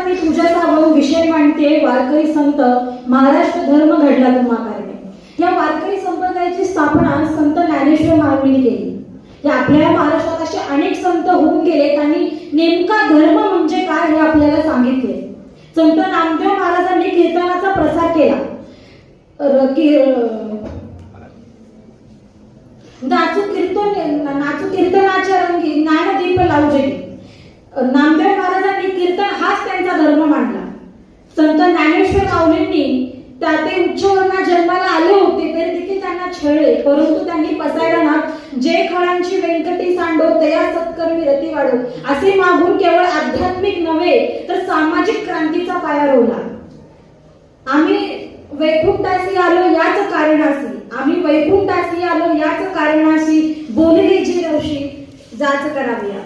मी तुझ्याजवळ विषय मांडते वारकरी संत महाराष्ट्र धर्म घडला तुम्हा कारणे. या वारकरी संप्रदायाची स्थापना संत ज्ञानेश्वर माऊलींनी केली. या आपल्या महाराष्ट्रात असे अनेक संत होऊन गेले, त्यांनी नेमका धर्म म्हणजे काय हे आपल्याला सांगितले. संत नामदेव महाराजांनी कीर्तनाचा प्रसार केला. नाचू कीर्तनाच्या रंगी ज्ञानदीप लावजे. नामदेव महाराजांनी कीर्तन हाच त्यांचा धर्म मांडला. संत ज्ञानेश्वर माऊलींनी ते उच्च वर्णात जन्माला आले होते तरी देखील त्यांना छळले, परंतु त्यांनी पसायला ना जे खळांची व्यंकटी सांडो तया सत्कर्मी रती वाढो असे मागून केवळ आध्यात्मिक नव्हे तर सामाजिक क्रांतीचा पाया रोवला. आम्ही वैकुंठासी आलो याच कारणासी, आम्ही वैकुंठासी आलो याच कारणाशी बोलली जी रवशी जाच कराव्या.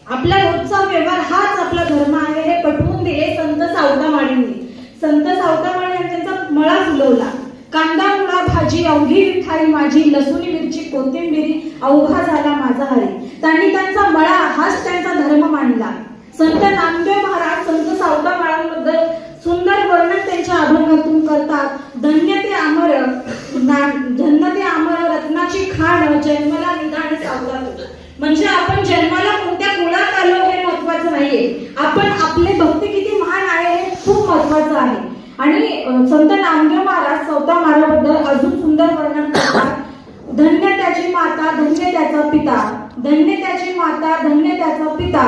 आपला रोजचा व्यवहार हाच आपला धर्म आहे हे पटवून दिले संत सावतामाळींनी. संत सावतामाळी यांनी त्यांचा मळा फुलवला. कांदा मुळा भाजी अवघी विठाई माझी, लसूण मिरची कोथिंबिरी अवघा झाला माझा हरी. त्यांनी त्यांचा मळा हाच त्यांचा धर्म मांडला. संत नामदेव महाराज संत सावतामाळींबद्दल सुंदर वर्णन त्यांच्या अभंगातून करतात. धन्य ते अमर रत्नाची खाण जन्मला निधान सावता. म्हणजे आपण जन्माला कोणत्या कुळात आलो हे महत्वाचं नाहीये, आपण आपले भक्ती किती महान आहे हे खूप महत्वाचं आहे. आणि संत नामदेव महाराज सावतामाळीबद्दल अजून सुंदर वर्णन करतात. धन्य त्याची माता धन्य त्याचा पिता, धन्य त्याची माता धन्य त्याचा पिता,